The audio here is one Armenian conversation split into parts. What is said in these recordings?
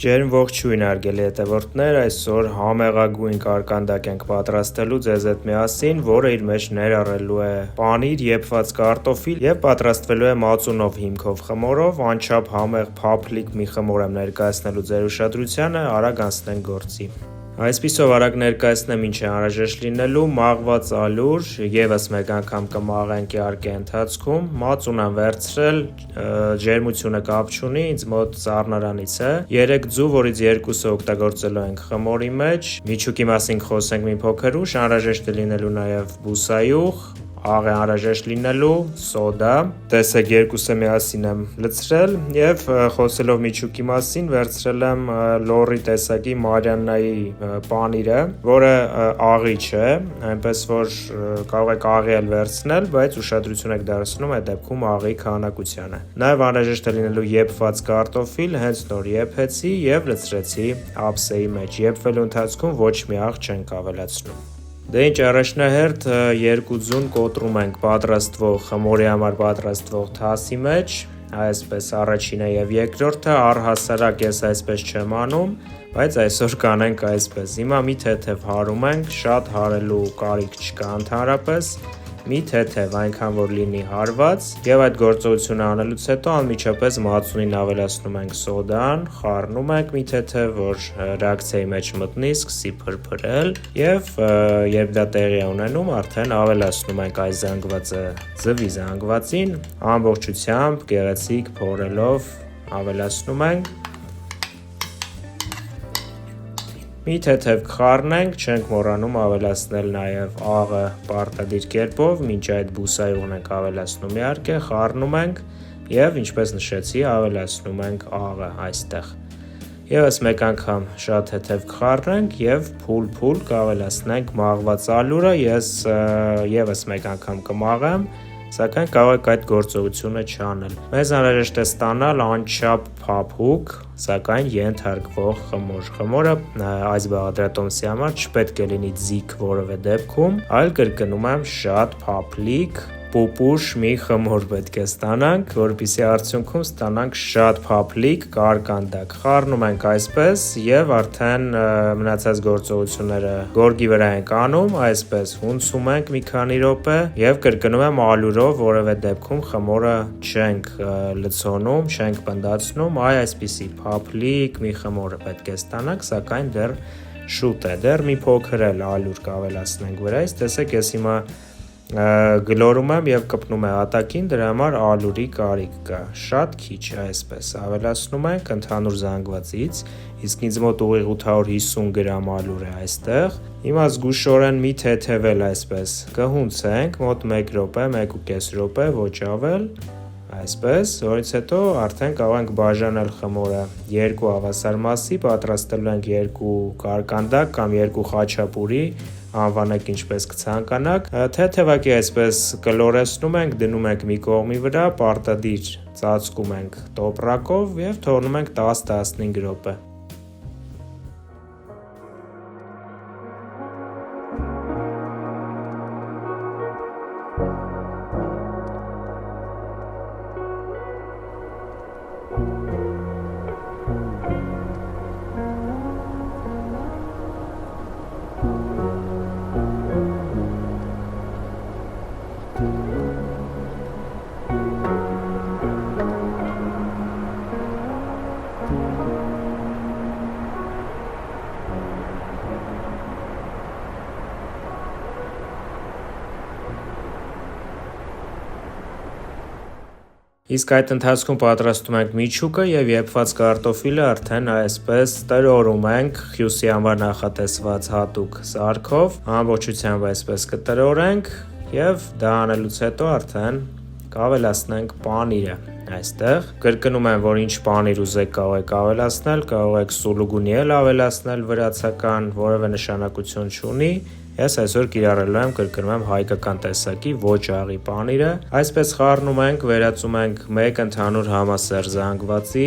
Ջերմ ողջույն արգելի հետևորդներ, այսօր համեղագույն կարկանդակ ենք պատրաստելու ձեզ հետ միասին, որը իր մեջ ներառելու է պանիր, եփված կարտոֆիլ եւ պատրաստվելու է մածունով հիմքով խմորով, անչափ համեղ փափլիկ մի խմոր եմ ներկայացնելու ձեր ուշադրությանը, արագ անցնենք գործի։ Այսպիսով արագ ներկայացնեմ ինչ է անհրաժեշտ լինելու՝ մաղված ալուր, եւս մեկ անգամ կմաղենք իհարկե ընթացքում, մածուն եմ վերցրել, ջերմությունը կապ չունի, ինձ մոտ սառնարանից է, 3 ձու, որից 2-ը օգտագործելու ենք խմորի մեջ, միջուկի մասին խոսենք մի փոքր ուշ, անհրաժեշտ է լինելու նաեւ բուսայուղ, աղ է անհրաժեշտ լինելու, սոդա, տեսեք 2-ը միասին եմ լցրել եւ խոսելով միջուկի մասին վերցրել եմ լոռի տեսակի Մարիաննայի պանիրը, որը աղի չէ, այնպես որ կարող եք աղի էլ վերցնել, բայց ուշադրություն եք դարձնում այդ դեպքում աղի քանակությանը։ Նաեւ անհրաժեշտ է լինելու եփված կարտոֆիլ, հենց նոր եփեցի եւ լցրեցի ափսեի մեջ։ Եփվելու ընթացքում ոչ մի աղ չենք ավելացնում։ Դե ինչ, առաջնահերթ 2 ձուն կոտրում ենք պատրաստվող խմորի համար պատրաստվող թասի մեջ, այսպես առաջինը եւ երկրորդը, առհասարակ ես այսպես չեմ անում, բայց այսօր կանենք այսպես։ Հիմա մի թեթև հարում ենք, շատ հարելու կարիք չկա ընդհանրապես, մի թեթև այնքան որ լինի հարված եւ այդ գործողությունը անելուց հետո անմիջապես մածունին ավելացնում ենք սոդան, խառնում ենք մի թեթև, որ ռեակցիայի մեջ մտնի, սկսի փրփրել եւ երբ դա տեղի է ունենում, արդեն ավելացնում ենք այս զանգվածը ձվի զանգվածին, ամբողջությամբ գեղեցիկ փորելով ավելացնում ենք։ Մի թեթև կխառնենք, չենք մոռանում ավելացնել նաև աղը պարտադիր կերպով, մինչ այդ բուսայուղն ենք ավելացնում իհարկե, խառնում ենք եւ ինչպես նշեցի, ավելացնում ենք աղը այստեղ։ Եվս մեկ անգամ շատ թեթև կխառնենք եւ փուլ կավելացնենք մաղված ալուրը, ես եւս մեկ անգամ կմաղեմ, սակայն կարող եք այդ գործողությունը չանել։ Մեզ անհրաժեշտ է ստանալ անչափ փափուկ, սակայն ենթարկվող խմոր։ Խմորը այս բաղադրատոմսի համար չպետք է լինի ձիգ որևէ դեպքում, այլ կրկնում եմ շատ փափլիկ, պուպուշ մի խմոր պետք է ստանանք, որպեսզի արդյունքում ստանանք շատ փափլիկ կարկանդակ։ Խառնում ենք այսպես եւ արդեն մնացած գործողությունները գորգի վրա ենք անում, այսպես հունցում ենք մի քանի րոպե եւ կրկնում եմ ալուրով որևէ դեպքում խմորը չենք լցոնում, չենք պնդացնում, այսպիսի փափլիկ մի խմոր պետք է ստանանք, սակայն դեռ շուտ է, դեռ մի փոքր էլ ալուր կավելացնենք վրայից, տեսեք ես հիմա գլորում եմ եւ կպնում է հատակին, դրա համար ալուրի կարիք կա, շատ քիչ այսպես ավելացնում ենք ընդհանուր զանգվածից, իսկ ինձ մոտ ուղիղ 850 գրամ ալուր է այստեղ, հիմա զգուշորեն մի թեթևել այսպես կհունցենք, մոտ 1 րոպե, 1.5 րոպե, ոչ ավել, այսպես, որից հետո արդեն կարող ենք բաժանել խմորը 2 հավասար մասի, պատրաստելու ենք 2 կարկանդակ կամ 2 խաչապուրի, անվանեք ինչպես կցանկանաք, թեթևակի այսպես կլորեցնում ենք, դնում ենք մի կողմի վրա, պարտադիր ծածկում ենք տոպրակով եւ թողնում ենք 10-15 րոպե։ Իսկ այդ ընթացքում պատրաստում ենք միջուկը եւ եփված կարտոֆիլը արդեն այսպես տրորում ենք խյուսի համար նախատեսված հատուկ սարքով, ամբողջությամբ այսպես կտրորենք եւ դա անելուց հետո արդեն կավելացնենք պանիրը այստեղ, կրկնում եմ, որ ինչ պանիր ուզեք կարող եք ավելացնել, կարող եք սուլուգունի էլ ավելացնել վրացական, որևէ նշանակություն չունի, ես այսօր կիրառելու եմ, կրկնում եմ, հայկական տեսակի ոչ աղի պանիրը, այսպես խառնում ենք, վերածում ենք մեկ ընդհանուր համասեռ զանգվածի,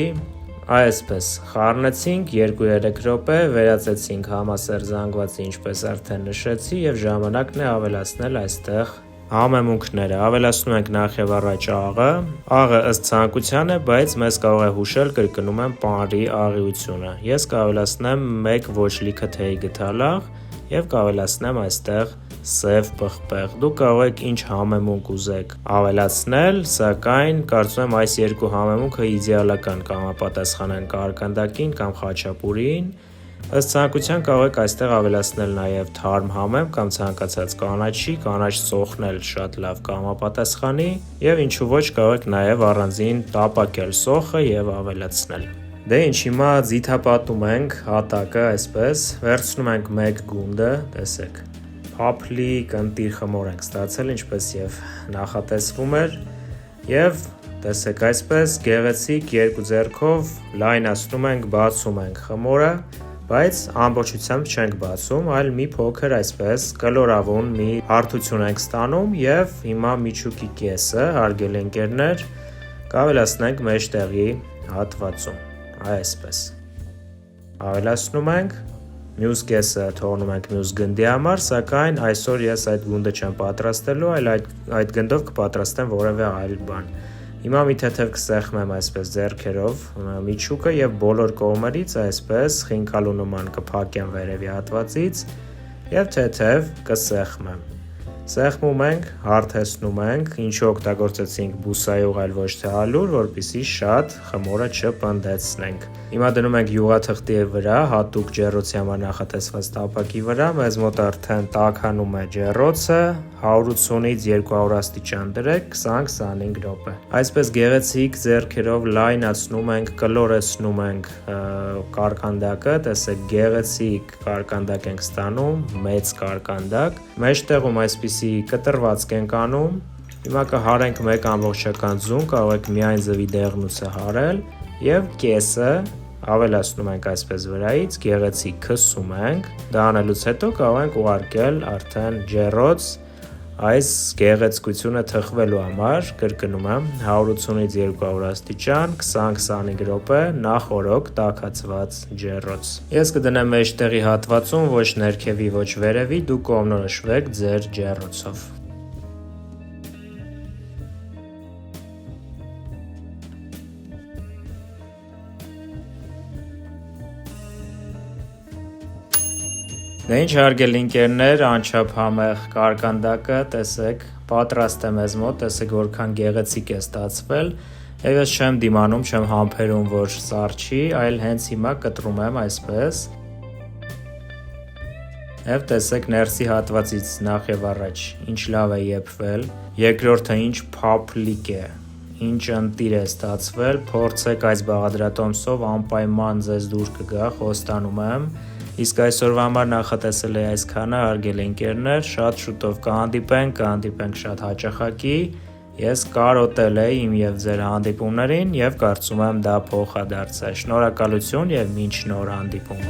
այսպես խառնեցինք 2-3 րոպե, վերածեցինք համասեռ զանգվածի, ինչպես արդեն նշեցի, եւ ժամանակն է ավելացնել այստեղ Համեմունքները ավելացնում ենք նախ եւ առաջ աղը ըստ ցանկության է, բայց մեզ կարող է հուշել, կրկնում եմ, պանրի աղիությունը։ Ես կավելացնեմ 1 ոչ լիքը թեյի գդալաղ եւ կավելացնեմ այստեղ սև պղպեղ։ Դուք կարող եք ինչ համեմունք ուզեք ավելացնել, սակայն կարծում եմ այս երկու համեմունքը իդեալական կհամապատասխանեն կարկանդակին կամ խաչապուրիին։ Ըստ ցանկության կարող եք այստեղ ավելացնել նաև թարմ համեմ կամ ցանկացած կանաչ սոխն էլ շատ լավ կհամապատասխանի եւ ինչու ոչ կարող եք նաև առանձին տապակել սոխը եւ ավելացնել։ Դե ինչ, հիմա ձիթապատում ենք հատակը այսպես, վերցնում ենք 1 գունդը, տեսեք, փափլիկ ընտիր խմոր ենք ստացել, ինչպես եւ նախատեսվում էր, եւ տեսեք այսպես գեղեցիկ երկու ձեռքով լայնացնում ենք, բացում ենք խմորը, բայց ամբողջությամբ չենք բացում, այլ մի փոքր այսպես կլորավուն մի հարթություն ենք ստանում եւ հիմա միջուկի կեսը, հարգելի ընկերներ, կավելացնենք մեջտեղի հատվածում, այսպես։ Ավելացնում ենք, մյուս կեսը թողնում ենք մյուս գնդի համար, սակայն այսօր ես այդ գունդը չեմ պատրաստելու, այլ այդ գնդով կպատրաստեմ որևէ այլ բան։ Հիմա մի թեթև կսեղմեմ այսպես ձեռքերով միջուկը եւ բոլոր կողմերից այսպես խինքալու նման կփակեմ վերևի հատվածից եւ թեթև կսեղմեմ։ Սեղմում ենք, հարթեցնում ենք, ինչու օգտագործեցինք բուսայուղ, այլ ոչ թե ալուր, որպեսզի շատ խմորը չպնդեցնենք։ Հիմա դնում ենք յուղաթղթի վրա, հատուկ ջեռոցի համար նախատեսված տապակի վրա, մեզ մոտ արդեն տաքանում է ջեռոցը, 180-ից 200 աստիճան դրեք 20-25 րոպե։ Այսպես գեղեցիկ ձեռքերով լայնացնում ենք, կլորեցնում ենք կարկանդակը, տեսեք գեղեցիկ կարկանդակ ենք ստանում, մեծ կարկանդակ, մեջտեղում այսպիսի կտրվածք ենք անում, հիմա կհարենք 1 ամբողջական ձուն, կարող եք միայն ձվի դեղնուցը հարել եւ կեսը ավելացնում ենք այսպես վրայից, գեղեցիկ քսում ենք, դա անելուց հետո կարող ենք ուղարկել արդեն ջեռոց այս գեղեցկությունը թխվելու համար, կրկնում եմ, 180-ից 200 աստիճան, 20-25 րոպե նախօրոք տաքացված ջեռոց։ Ես կդնեմ մեջտեղի հատվածում, ոչ ներքևի, ոչ վերևի, դուք կողմնորոշվեք ձեր ջեռոցով։ Դե ինչ հարգելի ընկերներ, անչափ համեղ կարկանդակը, տեսեք, պատրաստ է մեզ մոտ, տեսեք որքան գեղեցիկ է ստացվել, եւ ես չեմ դիմանում, չեմ համբերում, որ սառչի, այլ հենց հիմա կտրում եմ այսպես։ Եվ տեսեք ներսի հատվածից նախ եւ առաջ ինչ լավ է եփվել, երկրորդը ինչ փափլիկ է, ինչ ընտիր է ստացվել, փորձեք այս բաղադրատոմսով անպայման ձեզ դուր կգա, խոստանում եմ։ Իսկ այսօրվա համար նախատեսել էի այսքանը, հարգելի ընկերներ, շատ շուտով կհանդիպենք շատ հաճախակի, ես կարոտել էի իմ եւ ձեր հանդիպումներին եւ կարծում եմ դա փոխադարձ է։ Շնորհակալություն եւ մինչ նոր հանդիպում։